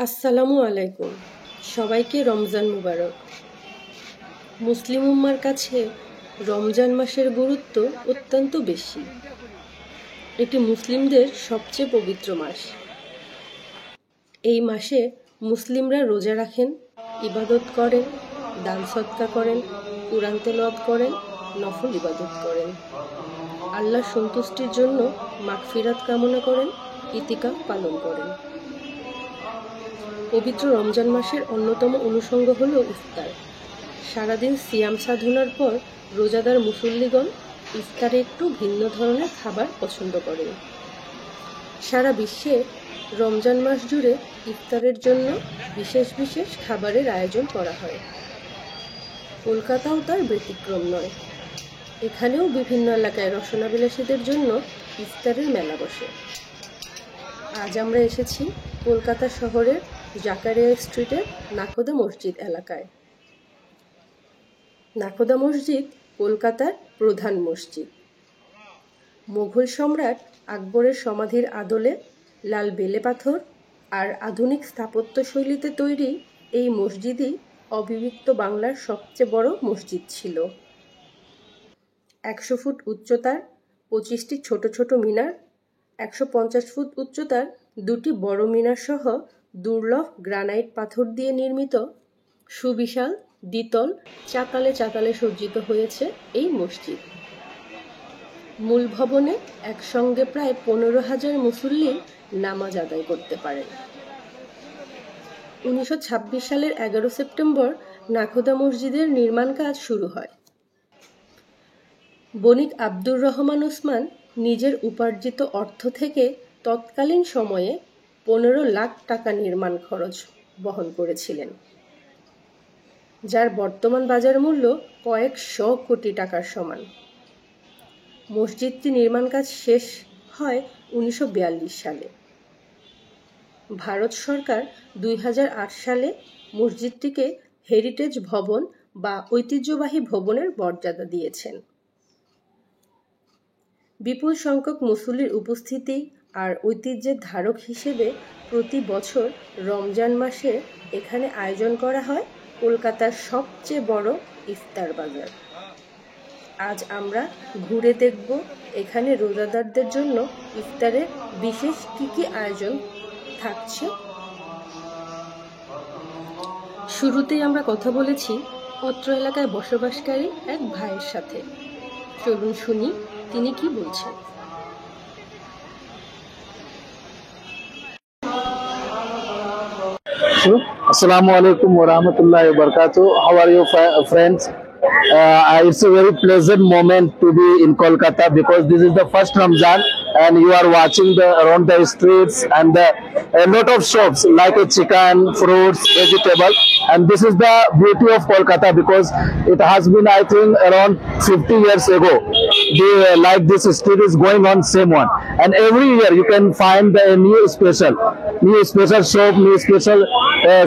আসসালামু আলাইকুম। সবাইকে রমজান মুবারক। মুসলিম উম্মার কাছে রমজান মাসের গুরুত্ব অত্যন্ত বেশি। এটি মুসলিমদের সবচেয়ে পবিত্র মাস। এই মাসে মুসলিমরা রোজা রাখেন, ইবাদত করেন, দান সদকা করেন, কুরআন তেলাওয়াত করেন, নফল ইবাদত করেন, আল্লাহর সন্তুষ্টির জন্য মাগফিরাত কামনা করেন, ইতিকাফ পালন করেন। পবিত্র রমজান মাসের অন্যতম অনুষঙ্গ হল ইফতার। সারাদিন সিয়াম সাধনার পর রোজাদার মুসল্লিগণ ইফতারে একটু ভিন্ন ধরনের খাবার পছন্দ করেন। সারা বিশ্বে রমজান মাস জুড়ে ইফতারের জন্য বিশেষ বিশেষ খাবারের আয়োজন করা হয়। কলকাতাও তার ব্যতিক্রম নয়। এখানেও বিভিন্ন এলাকায় রসনাবিলাসীদের জন্য ইফতারের মেলা বসে। আজ আমরা এসেছি কলকাতা শহরের জাকারিয়া স্ট্রিটের নাখোদা মসজিদ এলাকায়। নাখোদা মসজিদ কলকাতার প্রধান মসজিদ। মোগল সম্রাট আকবরের সমাধির আদলে লাল বেলে পাথর আর আধুনিক স্থাপত্য শৈলীতে তৈরি এই মসজিদই অবিভক্ত বাংলার সবচেয়ে বড় মসজিদ ছিল। 100 ফুট উচ্চতার 25টি ছোট ছোট মিনার, 150 ফুট উচ্চতার 2টি বড় মিনার সহ দুর্লভ গ্রানাইট পাথর দিয়ে নির্মিত সুবিশাল দ্বিতল চাতালে চাতালে সজ্জিত হয়েছে এই মসজিদ। মূল ভবনে একসঙ্গে প্রায় 15,000 মুসল্লি নামাজ আদায় করতে পারেন। 1926 সালের 11 সেপ্টেম্বর নাখোদা মসজিদের নির্মাণ কাজ শুরু হয়। বণিক আব্দুর রহমান ওসমান নিজের উপার্জিত অর্থ থেকে তৎকালীন সময়ে 15 লাখ টাকা নির্মাণ খরচ বহন করেছিলেন, যার বর্তমান বাজার মূল্য কয়েকশো কোটি টাকার সমান। মসজিদটি নির্মাণ কাজ শেষ হয় 1942 সালে। ভারত সরকার 2008 সালে মসজিদটিকে হেরিটেজ ভবন বা ঐতিহ্যবাহী ভবনের মর্যাদা দিয়েছেন। বিপুল সংখ্যক মুসল্লির উপস্থিতি আর ঐতিহ্যের ধারক হিসেবে প্রতি বছর রমজান মাসে এখানে আয়োজন করা হয় কলকাতার সবচেয়ে বড় ইফতার বাজার। আজ আমরা ঘুরে দেখব এখানে রোজাদারদের জন্য ইফতারে বিশেষ কি আয়োজন থাকছে। শুরুতেই আমরা কথা বলেছি অত্র এলাকায় বসবাসকারী এক ভাইয়ের সাথে। চলুন শুনি তিনি কি বলছেন। Assalamu alaikum wa rahmatullahi wa barakatuh. How are you, friends? It's a very pleasant moment to be in Kolkata because this is the first Ramzan and you are watching around the streets and a lot of shops like a chicken, fruits, vegetable, and this is the beauty of Kolkata because it has been, I think, around 50 years ago. Like this street is going on same one, and every year you can find a new special shop, new special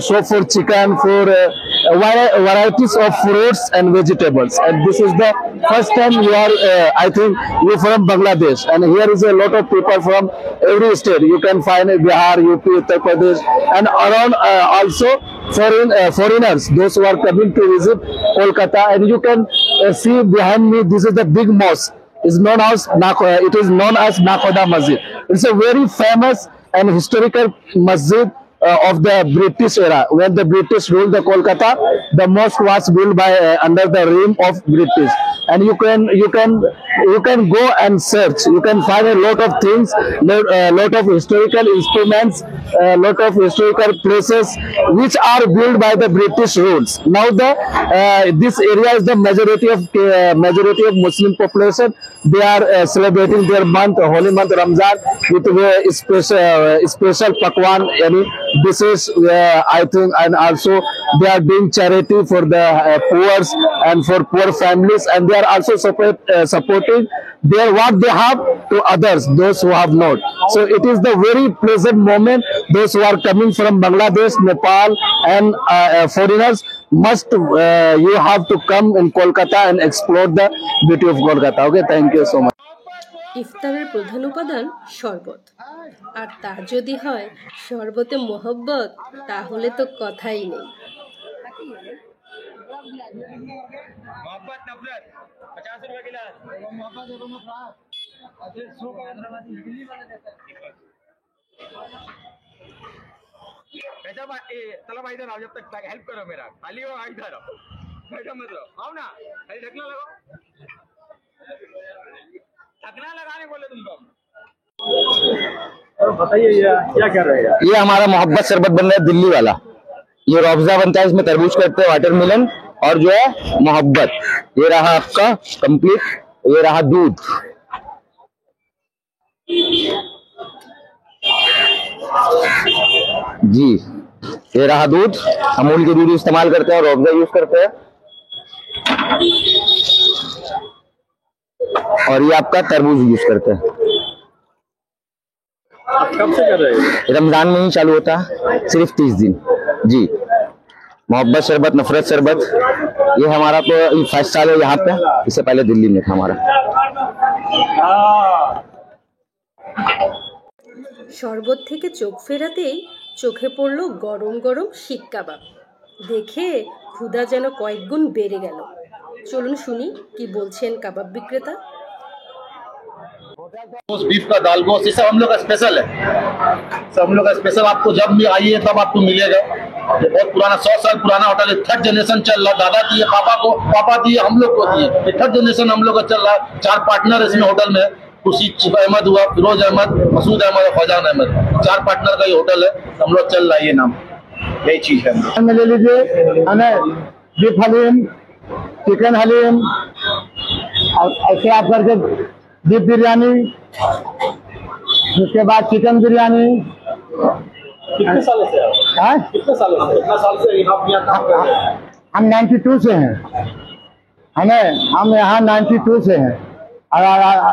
shop for chicken, for varieties of fruits and vegetables. And this is the first time you are, I think, you from Bangladesh, and here is a lot of people from every state. You can find Bihar, UP, Uttar Pradesh, and around also foreigners, those who are coming to visit Kolkata. And you can see behind me, this is the big mosque. It is known as Nakhoda Masjid. It's a very famous and historical masjid of the British era. When the British ruled the Kolkata, the mosque was built by under the reign of British. And you can go and search. You can find a lot of things, lot of historical instruments, lot of historical places which are built by the British rules. Now this area is the majority of Muslim population. They are celebrating their holy month Ramzan with special pakwan, dishes, I think, and also they are doing charity for the poor and for poor families, and they are also supporting what they have to others, those who have not. So it is the very pleasant moment. Those who are coming from Bangladesh, Nepal, and foreigners you have to come in Kolkata and explore the beauty of Kolkata. Okay, thank you so much. ইফতারের প্রধান উপাদান শরবত, আর তা যদি হয় শরবতে মোহব্বত, তাহলে তো কথাই নেই। मोहब्बत नफरत 50 रुपए गिलास बेटा चलो भाई इधर आओ, जब तक हेल्प करो मेरा, खाली हो इधर आओ, बैठो मत रहो, आओ ना, खाली ढकना लगाओ, ढकना लगाने बोले तुमको। बताइए क्या कर रहे हैं? ये हमारा मोहब्बत शरबत बन रहा है दिल्ली वाला। ये रूअफ़ज़ा बनता है, इसमें तरबूज करते हैं, वाटरमेलन और जो है मोहब्बत। ये रहा आपका कंप्लीट, ये रहा दूध। जी ये रहा दूध, अमूल के दूध इस्तेमाल करते हैं, रूअफ़ज़ा यूज करते हैं। और ये आपका तरबूज यूज करते हैं। कब से कर रहे हैं? रमजान में ही चालू होता है, सिर्फ 30 दिन। जी मोहब्बत शरबत, नफरत शरबत, ये हमारा तो 5 साल है यहाँ पे, इससे पहले दिल्ली में था हमारा। শরবত থেকে চোখ ফেরাতেই চোখে পড়ল গরম গরম শিক কাবাব। দেখে ক্ষুধা যেন কয়েক গুণ বেড়ে গেল। চলুন শুনি কি বলছেন কাবাব বিক্রেতা। बीफ का दाल गोश्त, ये सब हम लोग का स्पेशल है, सब हम लोग का स्पेशल। आपको जब भी आइए तब आपको मिलेगा। ये बहुत पुराना, 100 साल पुराना होटल है, 3rd जनरेशन चल रहा। दादा दिए, पापा दिए, हम लोग को दिए, 3rd जनरेशन हम लोग का चल रहा। 4 पार्टनर इसमें होटल में, खुर्शीद अहमद हुआ, फिरोज अहमद, मसूद अहमद और फैजान अहमद, 4 पार्टनर का ये होटल है, हम लोग चल रहा है ये नाम, यही चीज है। ले लीजिए बीफ हलीम, चिकन हलीम, और ऐसे आप करके बीफ बिरयानी, उसके बाद चिकन बिरयानी। कितने साल से कितने साल से आप यहाँ काम कर रहे हैं? हम 92 से हैं, हम यहाँ 92 से हैं, और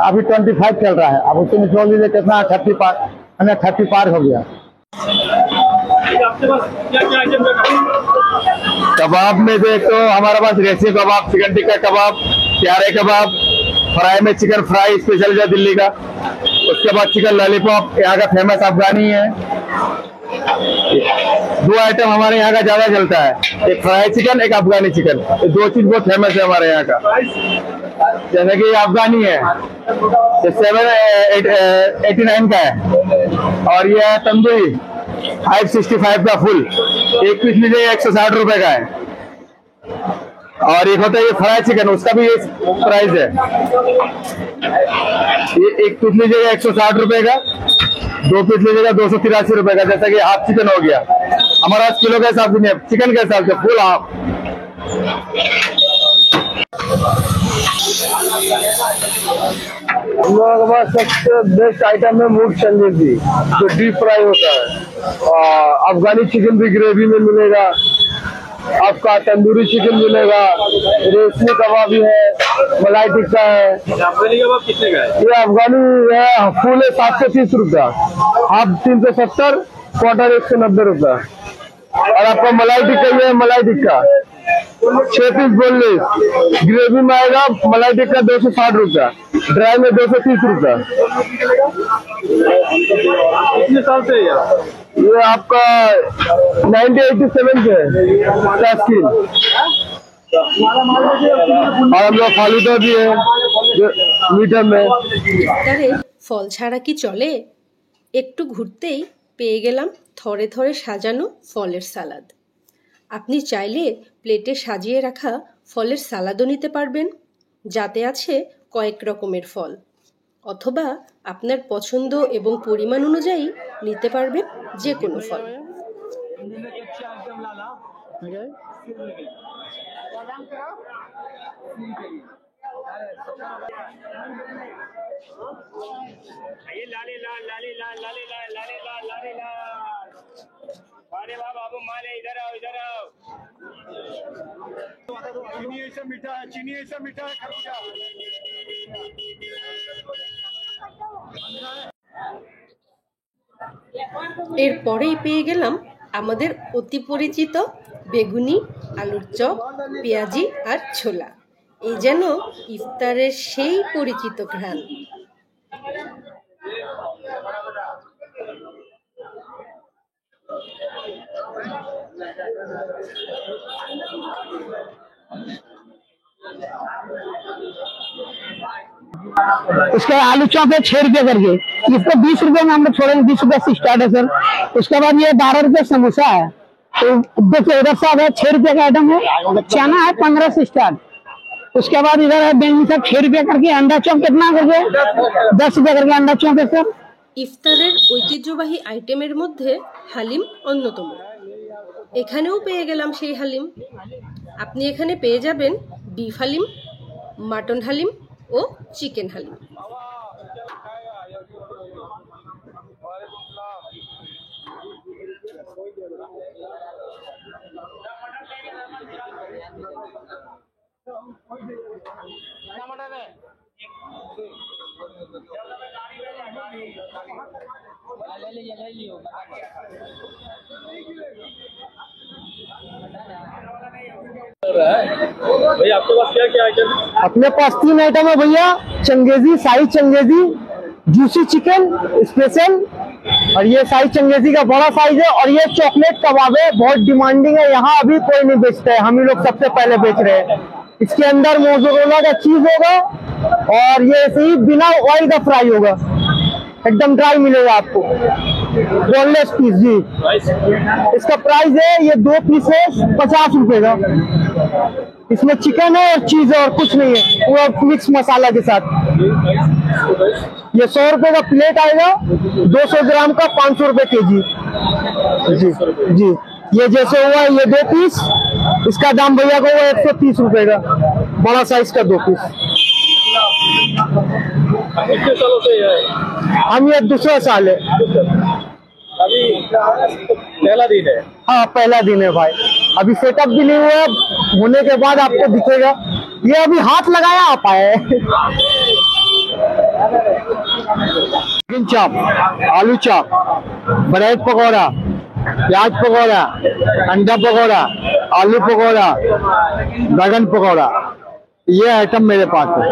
अभी 25 चल रहा है। अब उसमें जोड़ लीजिए कितना, 30 पार हो गया। आपके पास क्या क्या आइटम का कबाब में देखो हमारे पास रेसी कबाब, चिकन टिक्का कबाब, प्यारे कबाब, फ्राई में चिकन फ्राई स्पेशल जो दिल्ली का। उसके बाद चिकन लॉलीपॉप, यहाँ का फेमस अफगानी है। 2 आइटम हमारे यहाँ का ज्यादा चलता है, एक फ्राई चिकन, एक अफगानी चिकन। ये 2 चीज बहुत फेमस है हमारे यहाँ का। जैसे कि अफगानी है, ये 789 का है, और ये है तंदूरी 565 का फुल। एक पीस लीजिएगा 160 रुपए का है। और एक होता है ये फ्राई चिकन, उसका भी ये प्राइस है। ये एक पीस लीजिएगा 160 रुपए का, 2 पीस लीजिएगा 283 रुपए का। जैसा कि हाफ चिकन हो गया हमारा, किलो के हिसाब से नहीं, चिकन के हिसाब से फुल हाफ। हम लोगों के पास सबसे बेस्ट आइटम है मूंग चंदेरी, जो डीप फ्राई होता है। अफगानी चिकन भी ग्रेवी में मिलेगा, आपका तंदूरी चिकन मिलेगा, रेशमी कबाब भी है, मलाई टिक्का है। अफगानी कबाब कितने का है? ये अफगानी है, फुल है 730 रुपया, हाफ 370, क्वार्टर 190 रुपया। और आपका मलाई टिक्का, ये मलाई टिक्का 6 पीस बोनलेस, ग्रेवी में आएगा मलाई टिक्का 260 रुपया, ड्राई में 230 रुपया। कितने साल से है ये आपका 1987 से है स्कीम। और हम लोग फालूदा भी है मीटर में। ইফতারে ফল ছাড়া কি চলে? একটু ঘুরতেই পেয়ে গেলাম থরে থরে সাজানো ফলের সালাদ। আপনি চাইলে প্লেটে সাজিয়ে রাখা ফলের সালাদও নিতে পারবেন, যাতে আছে কয়েক রকমের ফল। অথবা আপনার পছন্দ এবং পরিমাণ অনুযায়ী নিতে পারবেন যে কোনো ফল। ये लाले लाल लाले लाल लाले लाल लाले लाल लाले लाल। अरे वाह बाबू माले, इधर आओ इधर आओ। चीनी ऐसा मीठा है, चीनी ऐसा मीठा है खरबूजा। এরপরেই পেয়ে গেলাম আমাদের অতি পরিচিত বেগুনি, আলুর চপ, পেঁয়াজি আর ছোলা। এই যেন ইফতারের সেই পরিচিত ঘ্রাণ। उसका आलू चॉप है 6 रुपए करके, इसको 20 रुपए में हम लोग छोड़ेंगे, 20 रुपए से स्टार्ट है सर। उसके बाद ये 12 रुपए समोसा है, तो देखिए उधर साहब है 6 रुपए का आइटम है, चना है 15 से स्टार्ट। उसके बाद इधर है बेंगनी साहब 6 रुपए करके, अंडा चॉप कितना करके 10 रुपए करके अंडा चॉप है सर। ইফতারের ঐতিহ্যবাহী আইটেমের মধ্যে হালিম অন্যতম। এখানেও পেয়ে গেলাম সেই হালিম। আপনি এখানে পেয়ে যাবেন বিফ হালিম, মাটন হালিম ও চিকেন হালিম। भाई आपके पास क्या क्या आइटम है? अपने पास 3 आइटम है भैया, चंगेजी, शाही चंगेजी, जूसी चिकन स्पेशल, और ये शाही चंगेजी का बड़ा साइज है, और ये चॉकलेट कबाब है, बहुत डिमांडिंग है, यहाँ अभी कोई नहीं बेचता है, हम ही लोग सबसे पहले बेच रहे हैं। इसके अंदर मोज़रेला का चीज होगा, और ये ऐसे ही बिना ऑयल का फ्राई होगा, एकदम ड्राई मिलेगा आपको, बोनलेस पीस जी। इसका प्राइस है, ये 2 पीस है 50 रुपए का। इसमें चिकन है और चीज है और कुछ नहीं है, पूरा मिक्स मसाला के साथ। ये 100 रुपए का प्लेट आएगा, 200 ग्राम का 500 रुपए केजी जी जी। ये जैसे हुआ ये 2 पीस, इसका दाम भैया को हुआ 130 रुपए का, बड़ा साइज का 2 पीस। कितने सालों से है? हम ये दूसरा साल है, अभी पहला दिन है। हाँ पहला दिन है भाई, अभी सेटअप भी नहीं हुआ, होने के बाद आपको दिखेगा। ये अभी हाथ लगाया आप आए। चिकन चॉप, आलू चॉप, ब्रेड पकौड़ा, प्याज पकौड़ा, अंडा पकौड़ा, आलू पकौड़ा, बैगन पकौड़ा, ये आइटम मेरे पास है।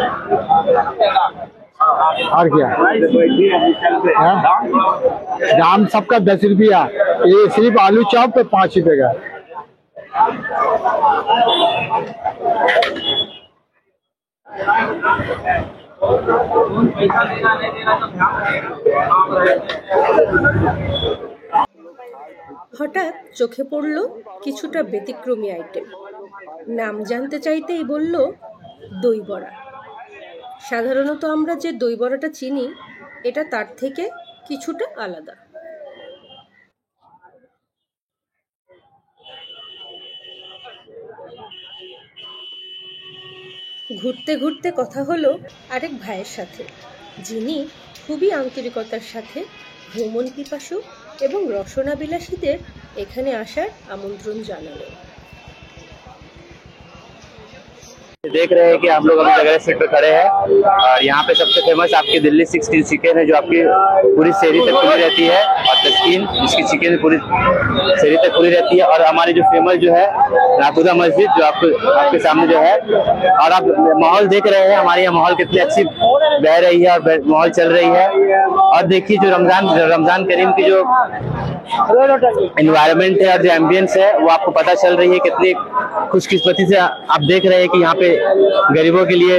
और क्या दाम सबका 10 रुपया, ये सिर्फ आलू चॉप पे 5 रुपए का। হঠাৎ চোখে পড়ল কিছুটা ব্যতিক্রমী আইটেম। নাম জানতে চাইতেই বলল দই বড়া। সাধারণত আমরা যে দই বড়াটা চিনি, এটা তার থেকে কিছুটা আলাদা। ঘুরতে ঘুরতে কথা হলো আরেক ভাইয়ের সাথে, যিনি খুবই আন্তরিকতার সাথে ভ্রমণ পিপাসু এবং রসনাবিলাসীদের এখানে আসার আমন্ত্রণ জানালেন। देख रहे हैं कि हम लोग अभी जगह सीट पे खड़े हैं, और यहाँ पे सबसे फेमस आपकी दिल्ली 16 चिकन है, जो आपकी पूरी शहरी तक खुली रहती है, और तस्कीन जिसकी चिकन पूरी शहरी तक खुली रहती है। और हमारी जो फेमस जो है नाकुदा मस्जिद, जो आपके सामने जो है, और आप माहौल देख रहे हैं हमारे यहाँ माहौल कितनी अच्छी बह रही है और माहौल चल रही है। और देखिए जो रमजान करीम की जो एनवायरनमेंट है और जो एम्बियंस है, वो आपको पता चल रही है कितनी खुशकिस्मती से आप देख रहे हैं कि यहाँ पे गरीबों के लिए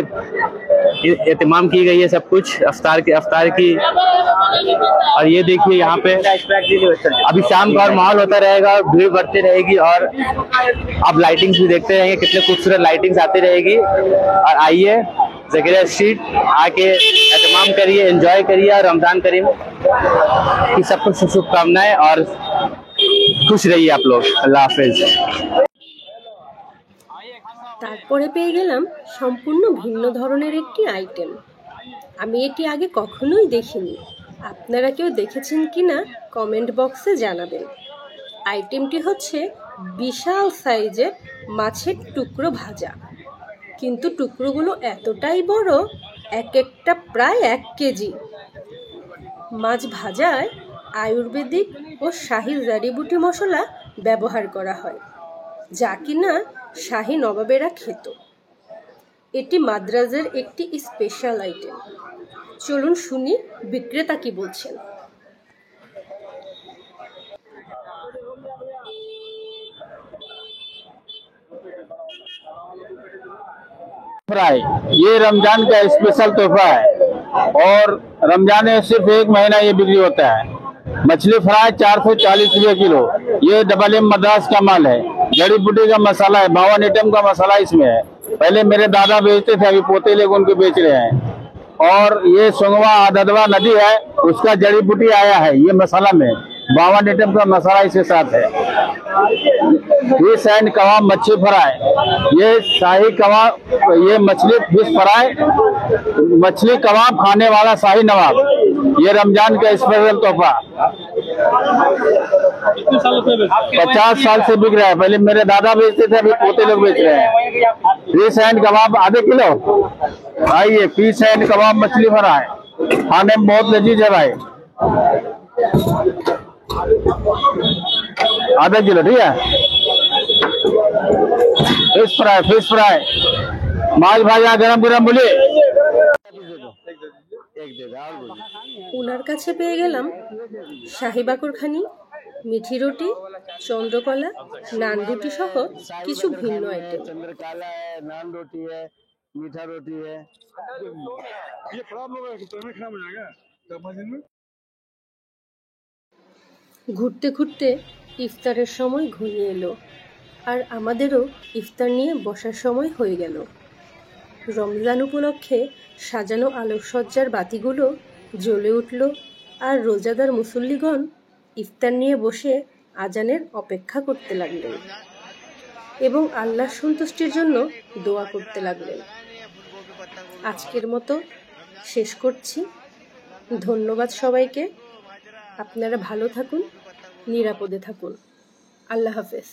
एहतमाम की गई है सब कुछ अफ्तार की। और ये देखिए यहाँ पे अभी शाम का और माहौल होता रहेगा और भीड़ बढ़ती रहेगी, और आप लाइटिंग्स भी देखते रहेंगे, कितने खूबसूरत लाइटिंग्स आती रहेगी। और आइए ज़कीरिया स्ट्रीट आके एहतमाम करिए, एंजॉय करिए, और रमजान करीम की सबको शुभकामनाएं, और खुश रहिए आप लोग। अल्लाह हाफिज। তারপরে পেয়ে গেলাম সম্পূর্ণ ভিন্ন ধরনের একটি আইটেম। আমি এটি আগে কখনোই দেখিনি, আপনারা কেউ দেখেছেন কিনা কমেন্ট বক্সে জানাবেন। আইটেমটি হচ্ছে বিশাল সাইজের মাছের টুকরো ভাজা, কিন্তু টুকরোগুলো এতটাই বড়, এক একটা প্রায় 1 কেজি। মাছ ভাজায় আয়ুর্বেদিক ও শাহী জাড়িবুটি মশলা ব্যবহার করা হয়, যা কিনা শাহী নবাবেরা খেত। এটি মাদ্রাজের একটি স্পেশাল আইটেম। চলুন শুনি বিক্রেতা কি বলছেন। फ्राई ये रमजान का स्पेशल तोहफा है और रमजान में सिर्फ 1 महीना ये बिक्री होता है। मछली फ्राई 440 रुपये किलो। ये डबल एम मद्रास का माल है। जड़ी बूटी का मसाला है, 52 आइटम का मसाला इसमें है। पहले मेरे दादा बेचते थे, अभी पोते लोग उनको बेच रहे हैं। और ये सोंगवा आददवा नदी है, उसका जड़ी बूटी आया है ये मसाला में। 52 आइटम का मसाला इसके साथ है। फिश एंड कबाब मच्छी फ्राई, ये शाही कबाब, ये मछली फिश फ्राई, मछली कबाब खाने वाला शाही नवाब, ये रमजान का स्पेशल तोहफा। 50 साल से बिक रहा है। पहले मेरे दादा बेचते थे, अभी पोते लोग बेच रहे हैं। फिश एंड कबाब आधे किलो। आइए, फिश एंड कबाब मछली फ्राई खाने में बहुत लजीज है भाई। आधा किलो, ठीक है। फिश फ्राई माछ भाजा गरम गरम बोलिए। ওনার কাছে পেয়ে গেলাম শাহি বাকরখানি, মিঠি রুটি, চন্দ্রকলা, নান রুটি সহ কিছু ভিন্ন আইটেম। चंद्रकला है, नान रोटी है, मीठा रोटी है। ये खराब होगा तो मैं खराब हो जाएगा तो मजीद में। ঘুরতে ঘুরতে ইফতারের সময় ঘনিয়ে এলো, আর আমাদেরও ইফতার নিয়ে বসার সময় হয়ে গেল। রমজান উপলক্ষে সাজানো আলোকসজ্জার বাতিগুলো জ্বলে উঠল, আর রোজাদার মুসল্লিগণ ইফতার নিয়ে বসে আজানের অপেক্ষা করতে লাগলেন এবং আল্লাহর সন্তুষ্টির জন্য দোয়া করতে লাগলেন। আজকের মতো শেষ করছি। ধন্যবাদ সবাইকে। আপনারা ভালো থাকুন, নিরাপদে থাকুন। আল্লাহ হাফেজ।